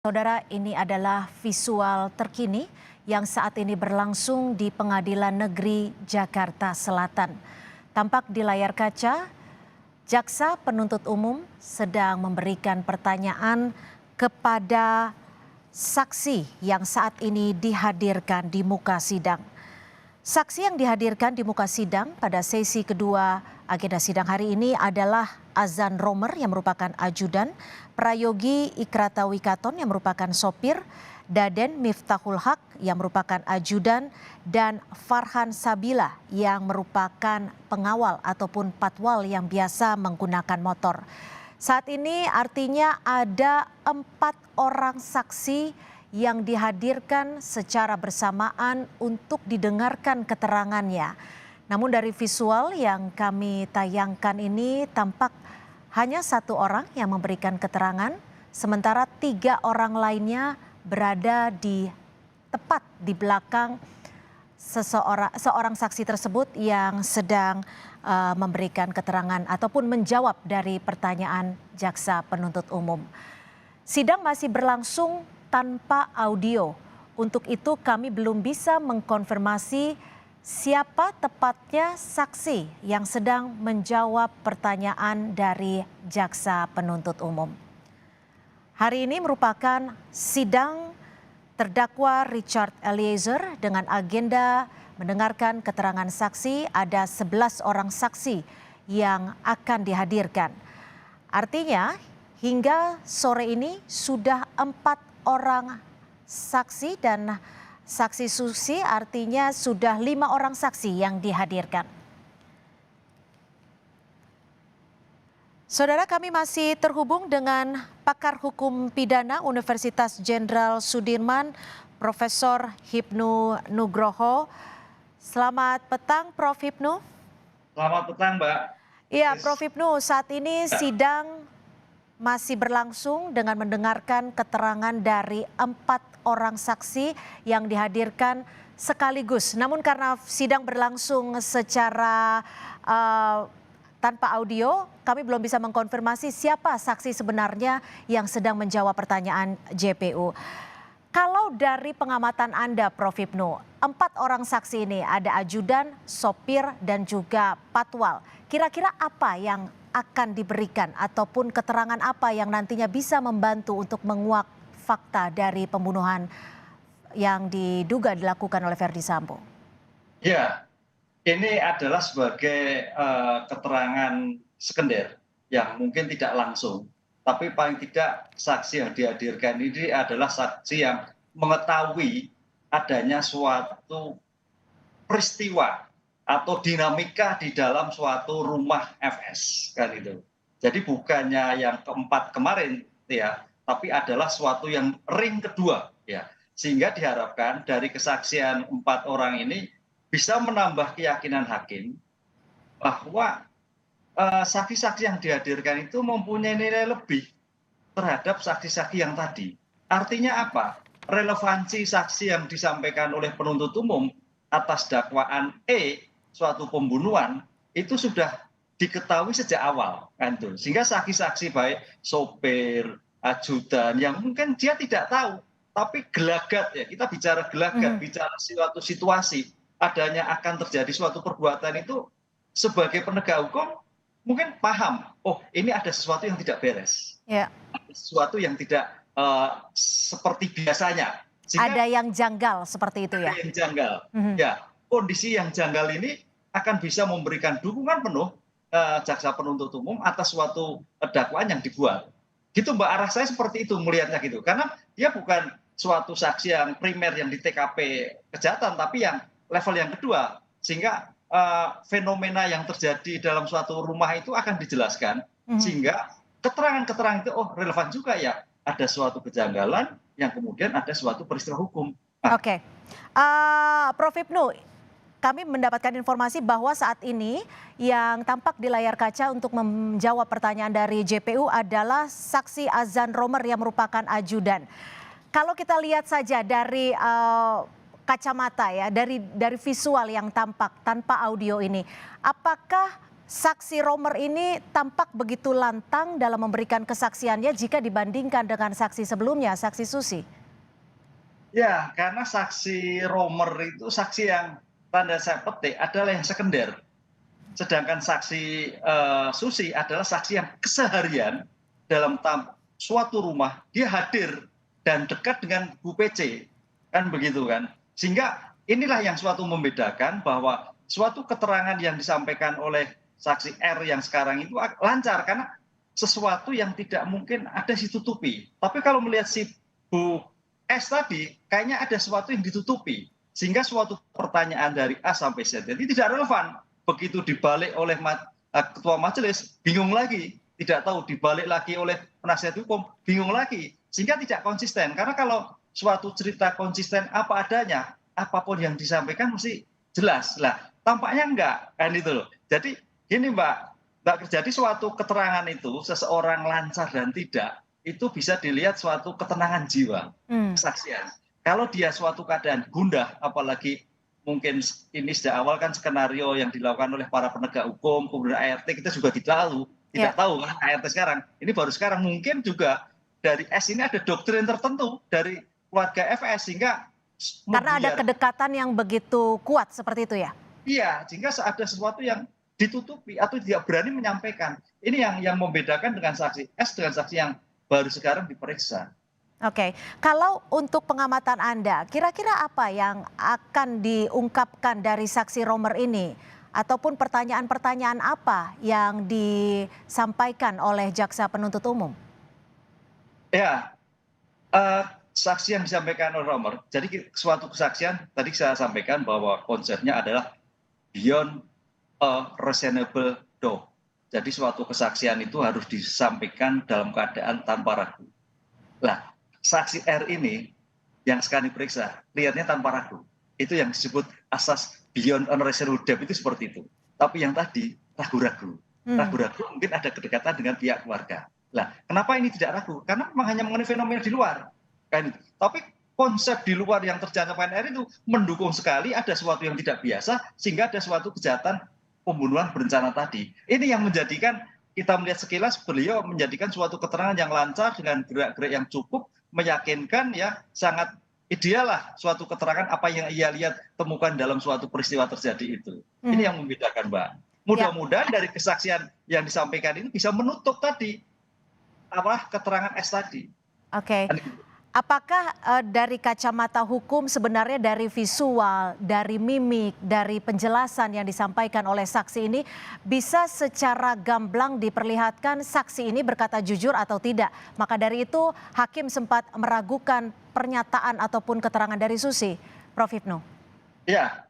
Saudara, ini adalah visual terkini yang saat ini berlangsung di Pengadilan Negeri Jakarta Selatan. Tampak di layar kaca, jaksa penuntut umum sedang memberikan pertanyaan kepada saksi yang saat ini dihadirkan di muka sidang. Saksi yang dihadirkan di muka sidang pada sesi kedua agenda sidang hari ini adalah Azan Romer yang merupakan ajudan, Prayogi Ikratawikaton yang merupakan sopir, Daden Miftahul Haq yang merupakan ajudan, dan Farhan Sabila yang merupakan pengawal ataupun patwal yang biasa menggunakan motor. Saat ini artinya ada 4 orang saksi yang dihadirkan secara bersamaan untuk didengarkan keterangannya. Namun dari visual yang kami tayangkan ini tampak hanya 1 orang yang memberikan keterangan, sementara 3 orang lainnya berada tepat di belakang seorang saksi tersebut yang sedang memberikan keterangan ataupun menjawab dari pertanyaan jaksa penuntut umum. Sidang masih berlangsung tanpa audio. Untuk itu kami belum bisa mengkonfirmasi siapa tepatnya saksi yang sedang menjawab pertanyaan dari jaksa penuntut umum. Hari ini merupakan sidang terdakwa Richard Eliezer dengan agenda mendengarkan keterangan saksi. Ada 11 orang saksi yang akan dihadirkan. Artinya hingga sore ini sudah 4 orang saksi dan saksi susi, artinya sudah 5 orang saksi yang dihadirkan. Saudara, kami masih terhubung dengan pakar hukum pidana Universitas Jenderal Sudirman, Profesor Hipnu Nugroho. Selamat petang, Prof. Hipnu. Selamat petang, Mbak. Iya, Prof. Hipnu, saat ini sidang masih berlangsung dengan mendengarkan keterangan dari 4 orang saksi yang dihadirkan sekaligus. Namun karena sidang berlangsung secara tanpa audio, kami belum bisa mengkonfirmasi siapa saksi sebenarnya yang sedang menjawab pertanyaan JPU. Kalau dari pengamatan Anda, Prof. Hipnu, 4 orang saksi ini ada ajudan, sopir, dan juga patwal. Kira-kira apa yang akan diberikan ataupun keterangan apa yang nantinya bisa membantu untuk menguak fakta dari pembunuhan yang diduga dilakukan oleh Verdi Sambo? Ya, ini adalah sebagai keterangan sekunder yang mungkin tidak langsung, tapi paling tidak saksi yang dihadirkan ini adalah saksi yang mengetahui adanya suatu peristiwa atau dinamika di dalam suatu rumah FS, kan itu. Jadi bukannya yang keempat kemarin ya, tapi adalah suatu yang ring kedua ya. Sehingga diharapkan dari kesaksian 4 orang ini bisa menambah keyakinan hakim bahwa saksi-saksi yang dihadirkan itu mempunyai nilai lebih terhadap saksi-saksi yang tadi. Artinya apa? Relevansi saksi yang disampaikan oleh penuntut umum atas dakwaan suatu pembunuhan itu sudah diketahui sejak awal, kan tuh. Sehingga saksi-saksi baik sopir, ajudan yang mungkin dia tidak tahu, tapi gelagat ya, kita bicara gelagat, bicara suatu situasi, adanya akan terjadi suatu perbuatan itu sebagai penegak hukum mungkin paham, oh ini ada sesuatu yang tidak beres, ada sesuatu yang tidak seperti biasanya. Sehingga ada yang janggal seperti itu ya? Ada yang janggal, ya. Kondisi yang janggal ini akan bisa memberikan dukungan penuh jaksa penuntut umum atas suatu dakwaan yang dibuat. Gitu Mbak, arah saya seperti itu melihatnya gitu. Karena dia bukan suatu saksi yang primer yang di TKP kejahatan, tapi yang level yang kedua. Sehingga fenomena yang terjadi dalam suatu rumah itu akan dijelaskan. Sehingga keterangan-keterangan itu relevan juga ya. Ada suatu kejanggalan yang kemudian ada suatu peristiwa hukum. Oke. Prof. Hipnu, kami mendapatkan informasi bahwa saat ini yang tampak di layar kaca untuk menjawab pertanyaan dari JPU adalah saksi Azan Romer yang merupakan ajudan. Kalau kita lihat saja dari kacamata ya, dari visual yang tampak tanpa audio ini, apakah saksi Romer ini tampak begitu lantang dalam memberikan kesaksiannya jika dibandingkan dengan saksi sebelumnya, saksi Susi. Ya, karena saksi Romer itu saksi yang tanda saya petik adalah yang sekunder. Sedangkan saksi Susi adalah saksi yang keseharian dalam suatu rumah dia hadir dan dekat dengan Bu PC, kan begitu kan. Sehingga inilah yang suatu membedakan bahwa suatu keterangan yang disampaikan oleh saksi R yang sekarang itu lancar karena sesuatu yang tidak mungkin ada ditutupi. Tapi kalau melihat si Bu S tadi kayaknya ada sesuatu yang ditutupi sehingga suatu pertanyaan dari A sampai Z jadi tidak relevan. Begitu dibalik oleh ketua majelis bingung lagi, tidak tahu dibalik lagi oleh penasihat hukum bingung lagi, sehingga tidak konsisten. Karena kalau suatu cerita konsisten apa adanya, apapun yang disampaikan mesti jelas. Lah, tampaknya enggak kan itu loh. Jadi gini Mbak, jadi suatu keterangan itu seseorang lancar dan tidak itu bisa dilihat suatu ketenangan jiwa, kesaksian. Kalau dia suatu keadaan gundah, apalagi mungkin ini sejak awal kan skenario yang dilakukan oleh para penegak hukum, kemudian ART kita juga tidak tahu kan ART sekarang. Ini baru sekarang mungkin juga dari S ini ada doktrin tertentu dari keluarga FS sehingga karena ada kedekatan yang begitu kuat seperti itu ya? Iya, sehingga ada sesuatu yang ditutupi atau tidak berani menyampaikan. Ini yang membedakan dengan saksi S dengan saksi yang baru sekarang diperiksa. Oke, kalau untuk pengamatan Anda, kira-kira apa yang akan diungkapkan dari saksi Romer ini? Ataupun pertanyaan-pertanyaan apa yang disampaikan oleh jaksa penuntut umum? Ya, saksi yang disampaikan oleh Romer, jadi suatu kesaksian tadi saya sampaikan bahwa konsepnya adalah beyond a reasonable doubt. Jadi suatu kesaksian itu harus disampaikan dalam keadaan tanpa ragu. Lah, saksi R ini yang sekarang diperiksa lihatnya tanpa ragu. Itu yang disebut asas beyond unreasonable doubt itu seperti itu. Tapi yang tadi ragu-ragu. Ragu-ragu mungkin ada kedekatan dengan pihak keluarga. Lah, kenapa ini tidak ragu? Karena memang hanya mengenai fenomena di luar. Kan itu. Tapi konsep di luar yang terjangkauan R itu mendukung sekali ada sesuatu yang tidak biasa sehingga ada suatu kejahatan pembunuhan berencana tadi. Ini yang menjadikan kita melihat sekilas beliau menjadikan suatu keterangan yang lancar dengan gerak-gerik yang cukup meyakinkan ya sangat ideal lah suatu keterangan apa yang ia lihat temukan dalam suatu peristiwa terjadi itu. Ini yang membedakan Mbak. Mudah-mudahan dari kesaksian yang disampaikan ini bisa menutup tadi keterangan S tadi. Oke. Apakah dari kacamata hukum sebenarnya dari visual, dari mimik, dari penjelasan yang disampaikan oleh saksi ini bisa secara gamblang diperlihatkan saksi ini berkata jujur atau tidak. Maka dari itu hakim sempat meragukan pernyataan ataupun keterangan dari Susi. Prof. Hipnu. Ya,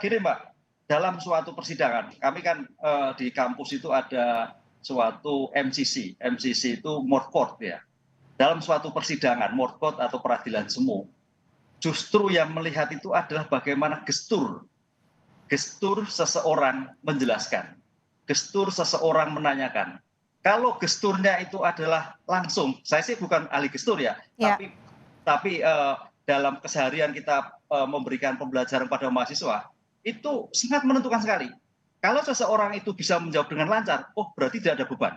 gini Mbak, dalam suatu persidangan kami kan di kampus itu ada suatu MCC. MCC itu moot court ya. Dalam suatu persidangan, moot court atau peradilan semu, justru yang melihat itu adalah bagaimana gestur seseorang menjelaskan, gestur seseorang menanyakan. Kalau gesturnya itu adalah langsung, saya sih bukan ahli gestur ya, tapi dalam keseharian kita memberikan pembelajaran pada mahasiswa, itu sangat menentukan sekali. Kalau seseorang itu bisa menjawab dengan lancar, oh berarti tidak ada beban.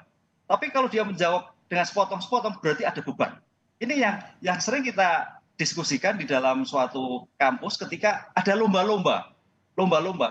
Tapi kalau dia menjawab dengan sepotong-sepotong berarti ada beban. Ini yang sering kita diskusikan di dalam suatu kampus ketika ada lomba-lomba.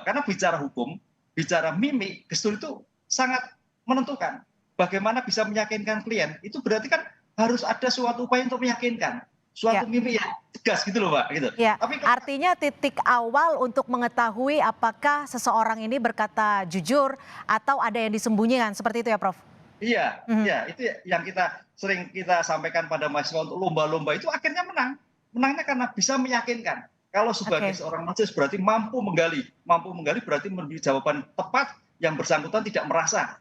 Karena bicara hukum, bicara mimik, gestur itu sangat menentukan. Bagaimana bisa meyakinkan klien, itu berarti kan harus ada suatu upaya untuk meyakinkan. Suatu mimik yang tegas gitu loh Mbak. Gitu. Ya, tapi artinya titik awal untuk mengetahui apakah seseorang ini berkata jujur atau ada yang disembunyikan, seperti itu ya Prof? Iya, itu yang sering kita sampaikan pada mahasiswa untuk lomba-lomba itu akhirnya menang. Menangnya karena bisa meyakinkan. Kalau sebagai seorang majelis berarti mampu menggali berarti memberi jawaban tepat yang bersangkutan tidak merasa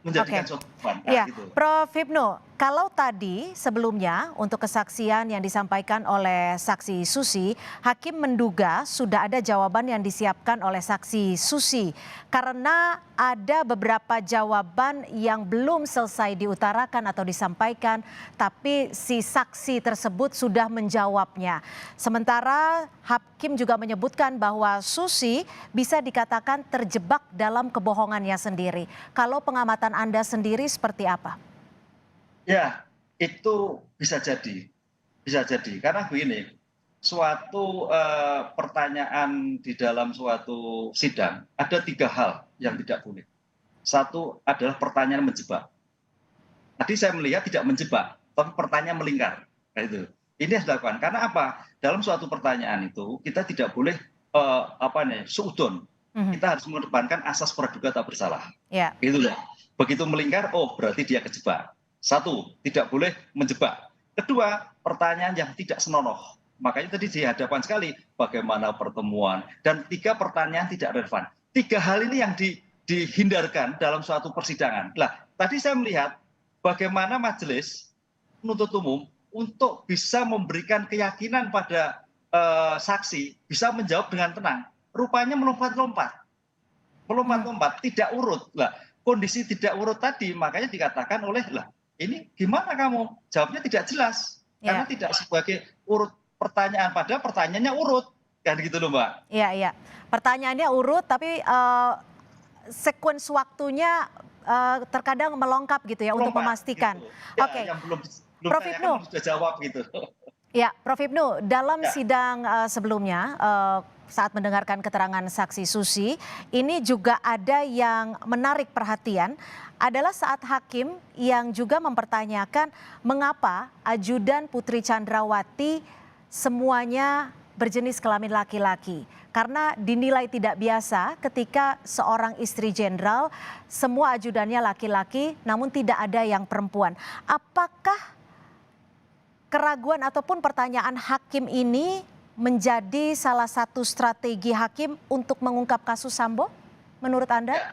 menjadikan suatu beban. Gitu. Prof. Hipnu, Kalau tadi sebelumnya untuk kesaksian yang disampaikan oleh saksi Susi, hakim menduga sudah ada jawaban yang disiapkan oleh saksi Susi karena ada beberapa jawaban yang belum selesai diutarakan atau disampaikan, tapi si saksi tersebut sudah menjawabnya. Sementara hakim juga menyebutkan bahwa Susi bisa dikatakan terjebak dalam kebohongannya sendiri. Kalau pengamatan Anda sendiri seperti apa? Ya, itu bisa jadi. Bisa jadi. Karena begini, suatu pertanyaan di dalam suatu sidang, ada 3 hal yang tidak boleh. Satu adalah pertanyaan menjebak. Tadi saya melihat tidak menjebak, tapi pertanyaan melingkar. Nah, itu. Ini harus dilakukan. Karena apa? Dalam suatu pertanyaan itu, kita tidak boleh suudon. Mhm. Kita harus mengedepankan asas praduga tak bersalah. Ya. Gitu ya. Begitu melingkar, oh berarti dia kejebak. Satu, tidak boleh menjebak. Kedua, pertanyaan yang tidak senonoh. Makanya tadi dihadapkan sekali bagaimana pertemuan. Dan 3 pertanyaan tidak relevan. 3 hal ini yang dihindarkan dalam suatu persidangan. Nah, tadi saya melihat bagaimana majelis penuntut umum untuk bisa memberikan keyakinan pada saksi, bisa menjawab dengan tenang. Rupanya melompat-lompat, tidak urut. Lah, kondisi tidak urut tadi makanya dikatakan oleh ini gimana kamu jawabnya tidak jelas karena tidak sebagai urut pertanyaan, padahal pertanyaannya urut kan gitu loh Mbak. Iya. Pertanyaannya urut tapi sekuens waktunya terkadang melongkap gitu ya untuk memastikan. Gitu. Ya, Oke. yang belum Prof. Ibnu. sudah jawab gitu. Ya, Prof. Ibnu, dalam Ya. sidang sebelumnya saat mendengarkan keterangan saksi Susi, ini juga ada yang menarik perhatian adalah saat hakim yang juga mempertanyakan mengapa ajudan Putri Chandrawati semuanya berjenis kelamin laki-laki. Karena dinilai tidak biasa ketika seorang istri jenderal semua ajudannya laki-laki namun tidak ada yang perempuan. Apakah keraguan ataupun pertanyaan hakim ini menjadi salah satu strategi hakim untuk mengungkap kasus Sambo menurut Anda? Ya,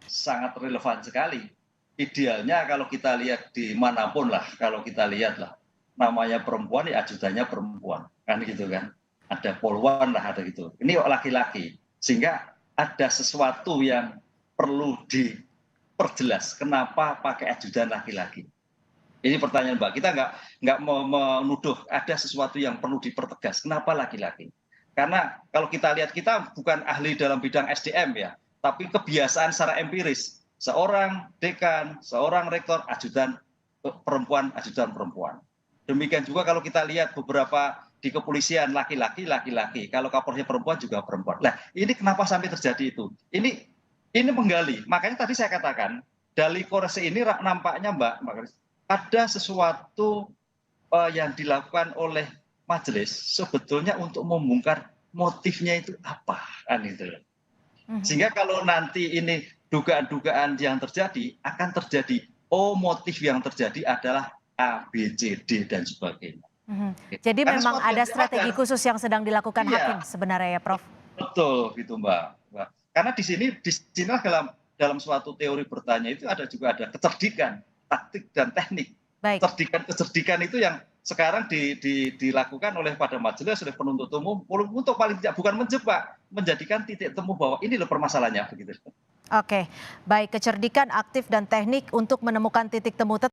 sangat relevan sekali. Idealnya kalau kita lihat di manapun lah, kalau kita lihat lah, namanya perempuan ya ajudannya perempuan, kan gitu kan. Ada polwan lah, ada gitu. Ini laki-laki, sehingga ada sesuatu yang perlu diperjelas. Kenapa pakai ajudan laki-laki? Ini pertanyaan Mbak. Kita nggak menuduh ada sesuatu yang perlu dipertegas. Kenapa laki-laki? Karena kalau kita lihat, kita bukan ahli dalam bidang SDM ya, tapi kebiasaan secara empiris. Seorang dekan, seorang rektor, ajudan perempuan. Demikian juga kalau kita lihat beberapa di kepolisian laki-laki. Kalau Kapolri perempuan juga perempuan. Nah, ini kenapa sampai terjadi itu? Ini menggali. Makanya tadi saya katakan dari koreksi ini nampaknya Mbak ada sesuatu yang dilakukan oleh majelis sebetulnya untuk membongkar motifnya itu apa kan itu. Sehingga kalau nanti ini dugaan-dugaan yang terjadi akan terjadi, motif yang terjadi adalah A, B, C, D dan sebagainya. Jadi karena memang ada strategi khusus yang sedang dilakukan hakim sebenarnya ya Prof? Betul gitu Mbak. Karena di sini dalam suatu teori bertanya itu juga ada kecerdikan, taktik dan teknik. Kecerdikan itu yang sekarang dilakukan oleh pada majelis, oleh penuntut umum untuk paling tidak bukan menjebak, menjadikan titik temu bahwa ini loh permasalahannya begitu. Oke, baik, kecerdikan, aktif dan teknik untuk menemukan titik temu.